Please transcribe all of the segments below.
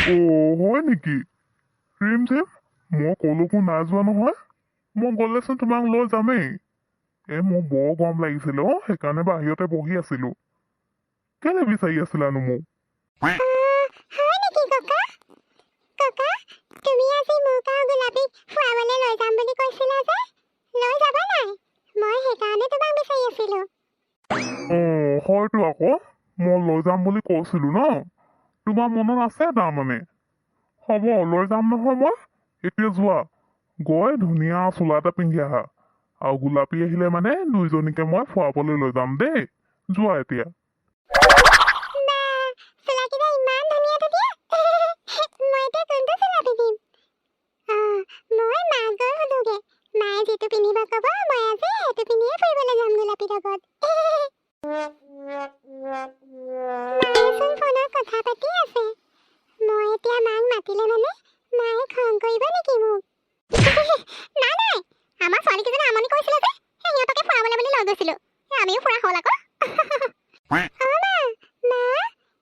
হয় নেকি? ৰিমঝিম, মই কলৈকো নাই যোৱা নহয়। মই গ'লেচোন তোমাক লৈ যামেই। মোৰ বৰ গৰম লাগিছিলে সেইকাৰণে বাহিৰতে বহি আছিলো। কেলে বিচাৰি আছিলানো মোক? হয় নেকি ককা? ককা, তুমি আজি মোক আৰু গোলাপীক ফুৰাবলৈ লৈ যাম বুলি কৈছিলা যে, লৈ যাবা নাই? মই সেইকাৰণে তোমাক বিচাৰি আছিলো। হয়তো আকৌ, মই লৈ যাম বুলি কৈছিলো ন। তোমাৰ মনত আছে তাৰমানে। হ'ব, লৈ যাম নহয় মই। এতিয়া যোৱা, গৈ ধুনীয়া চোলা এটা পিন্ধি আহা। আৰু গোলাপী আহিলে মানে দুইজনীকে মই ফুৰাবলৈ লৈ যাম দেই। যোৱা এতিয়া। চোলাকেইটা ইমান ধুনীয়া ধুনীয়া। মই এতিয়া কোনটো চোলা পিন্ধিম? মই মাক গৈ সুধোগে। মায়ে যিটো পিন্ধিব ক'ব, মই আজি সেইটো পিন্ধিয়ে ফুৰিবলৈ যাম গোলাপীৰ লগত। মায়েচোন ফোনত কথা পাতি আছে। মই এতিয়া মাক মাতিলে মানে মায়ে খং কৰিব নেকি মোক? নাই, আমাৰ ছোৱালীকেইজনী আমনি কৰিছিলে যে সিহঁতকে ফুৰাবলৈ বুলি লৈ গৈছিলো। আমিও ফুৰা হ'ল আকৌ। মা,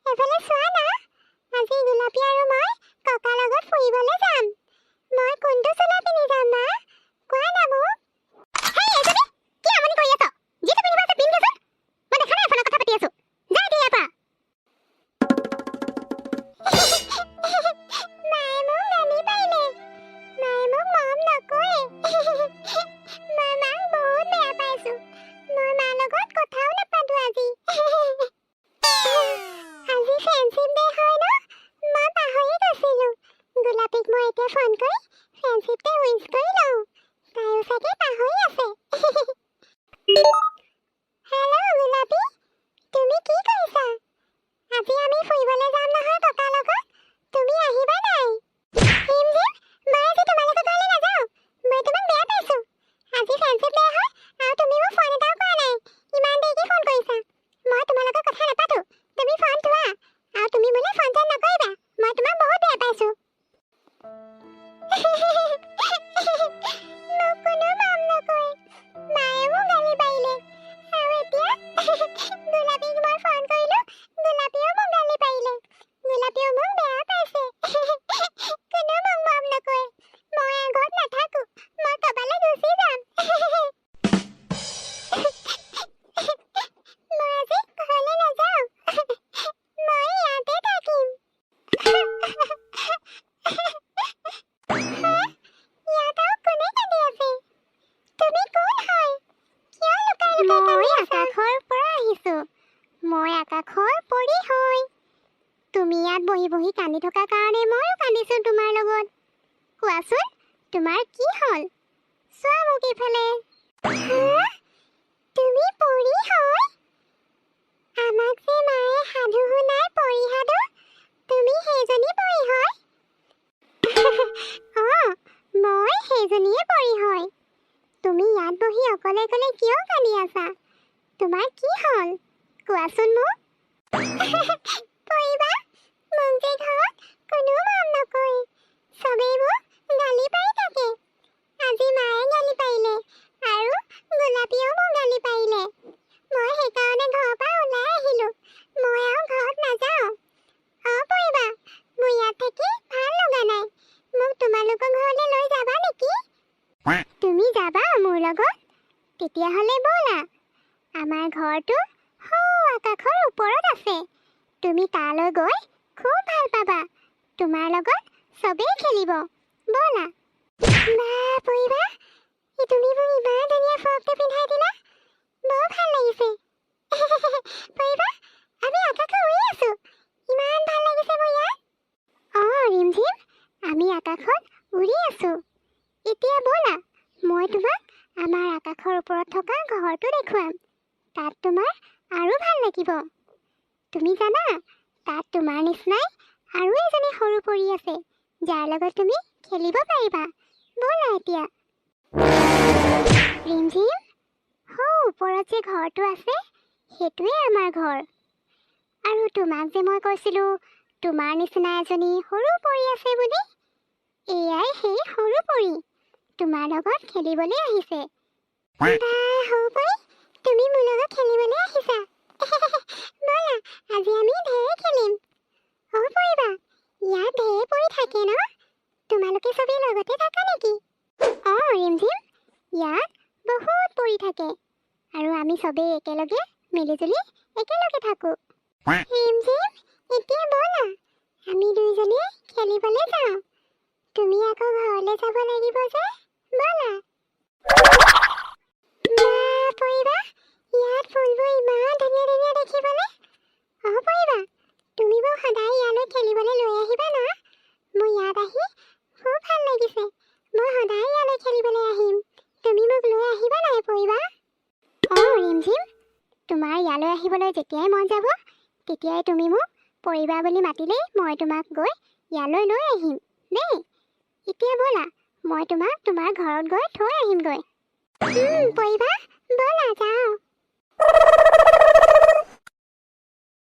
এফালে চোৱা না। আজি গোলাপী আৰু মই ককাৰ লগত ফুৰিবলৈ যাম। মই কোনটো চোলা পিন্ধি যাম মা? কোৱা না মোক। হেই এজনী, কি আমনি কৰি আছ? যিটো পিন্ধিব আছে পিন্ধিছোন। মই দেখা নাই ফোনত কথা পাতি আছো। যা এতিয়া ইয়াৰ পৰা। মায়ে মোক গালি পাৰিলে। মায়ে মোক মৰম নকৰে। মই মাক বহুত বেয়া পাইছো। মই মাৰ লগত কথাও নাপাতো আজি। আজি ফ্ৰেণ্ডশ্বিপ ডে হয় ন? মই পাহৰি গৈছিলো। গোলাপীক মই এতিয়া ফোন কৰি ফ্ৰেণ্ডশ্বিপ ডে উইচ কৰি লওঁ। তাইও চাগে পাহৰি আছে। হেল্ল' গোলাপী, তুমি কি কৰিছা? আজি আমি ফুৰিবলৈ যাম নহয় ককাৰ লগত। তুমি আহিবা নাই? ৰিমঝিম, মই আজি তোমালোকৰ ঘৰলৈ নাযাওঁ। মই তোমাক বেয়া পাইছো। আজি ফ্ৰেণ্ডশ্বিপ ডে হয় আৰু তুমি মোক ফোন এটাও কৰা নাই। ইমান দেৰিকে ফোন কৰিছা। মই তোমাৰ লগত কথা নাপাতো। তুমি ফোন থোৱা। আৰু তুমি মোলে ফোন চোন নকৰিবা। মই তোমাক বহুত বেয়া পাইছো। মোক কোনো মৰম নকৰে। মায়ে মোক গালি পাৰিলে। আৰু এতিয়া গোলাপীক মই ফোন কৰিলো। গোলাপীয়েও মোক গালি পাৰিলে। গোলাপীয়েও মোক বেয়া পাইছে। কোনো মোক মৰম নকৰে। মই ঘৰত নাথাকো। মই ক'বালৈ গুচি যাম। মই আজি ঘৰলৈ নাযাওঁ। মই ইয়াতে থাকিম। ইয়াত আৰু কোনে কান্দি আছে? তুমি কোন হয়? কিয় লুকাই লুকাই কান্দি আছা? মই আকাশৰ পৰা আহিছো। মই আকাশৰ পৰী হয়। তুমি ইয়াত বহি বহি কান্দি থকা কাৰণে মইও কান্দিছো তোমাৰ লগত। কোৱাচোন, তোমাৰ কি হ'ল? চোৱা মোক ইফালে। তুমি পৰী হয়? আমাক যে মায়ে সাধু শুনাই পৰী সাধু, তুমি সেইজনী পৰী হয়? মই সেইজনীয়ে পৰী হয়। তুমি ইয়াত বহি অকলে অকলে কিয় কান্দি আছা? তোমাৰ কি হ'ল? কোৱাচোন মোক। পৰিবা, মোক যে ঘৰত কোনো মৰম নকৰে। চবেই মোক গালি পাৰি থাকে। আজি মায়ে গালি পাৰিলে আৰু গোলাপীয়েও মোক গালি পাৰিলে। মই সেইকাৰণে ঘৰৰ পৰা ওলাই আহিলো। মই আৰু ঘৰত নাযাওঁ। পৰিবা, মোৰ ইয়াত থাকি ভাল লগা নাই। মোক তোমালোকৰ ঘৰলৈ লৈ যাবা নেকি? তুমি যাবা মোৰ লগত? তেতিয়াহ'লে ব'লা। আমাৰ ঘৰটো আকাশৰ ওপৰত আছে। তুমি তালৈ গৈ খুব ভাল পাবা। তোমাৰ লগত চবেই খেলিব। ব'লা। পৰিবা, তুমি মোক ইমান ধুনীয়া ফ্ৰকটো পিন্ধাই দিলা। বৰ ভাল লাগিছে। পৰিবা, আমি আকাশত উৰি আছো। ইমান ভাল লাগিছে মোৰ ইয়াত। ৰিমঝিম, আমি আকাশত উৰি আছো। এতিয়া ব'লা, মই তোমাক আমাৰ আকাশৰ ওপৰত থকা ঘৰটো দেখুৱাম। তাত তোমাৰ আৰু ভাল লাগিব। তুমি জানা, তাত তোমাৰ নিচিনাই আৰু এজনী সৰু পৰী আছে, যাৰ লগত তুমি খেলিব পাৰিবা। ব'লা এতিয়া। ৰিমঝিম, ওপৰত যে ঘৰটো আছে, সেইটোৱে আমাৰ ঘৰ। আৰু তোমাক যে মই কৈছিলো তোমাৰ নিচিনা এজনী সৰু পৰী আছে বুলি, এয়াই সেই সৰু পৰী তোমাৰ লগত খেলিবলৈ আহিছে। সৰু পৰী, তুমি মোৰ লগত খেলিবলৈ আহিছা। ব'লা, আজি আমি ঢেৰ খেলিম। পৰিবা, ইয়াত ঢেৰ পৰি থাকে ন? তোমালোকে চবেই লগতে থাকা নেকি? ৰিমঝিম, ইয়াত বহুত পৰি থাকে আৰু আমি চবেই একেলগে মিলিজুলি একেলগে থাকো। ৰিমঝিম, এতিয়া ব'লা আমি দুইজনীয়ে খেলিবলৈ যাওঁ। তুমি আকৌ ঘৰলৈ যাব লাগিব যে, ব'লা। পৰিবা, ইয়াত ফুলবোৰ ইমান ধুনীয়া ধুনীয়া দেখিবলৈ। পৰিবা, তুমি মোক সদায় ইয়ালৈ খেলিবলৈ লৈ আহিবা না। মোৰ ইয়াত আহি খুব ভাল লাগিছে। মই সদায় ইয়ালৈ খেলিবলৈ আহিম। তুমি মোক লৈ আহিবা নাই পৰিবা? ৰিমঝিম, তোমাৰ ইয়ালৈ আহিবলৈ যেতিয়াই মন যাব তেতিয়াই তুমি মোক পৰিবা বুলি মাতিলেই মই তোমাক গৈ ইয়ালৈ লৈ আহিম দেই। এতিয়া ব'লা, মই তোমাক তোমাৰ ঘৰত গৈ থৈ আহিমগৈ। পৰিবা, ব'লা যাওঁ।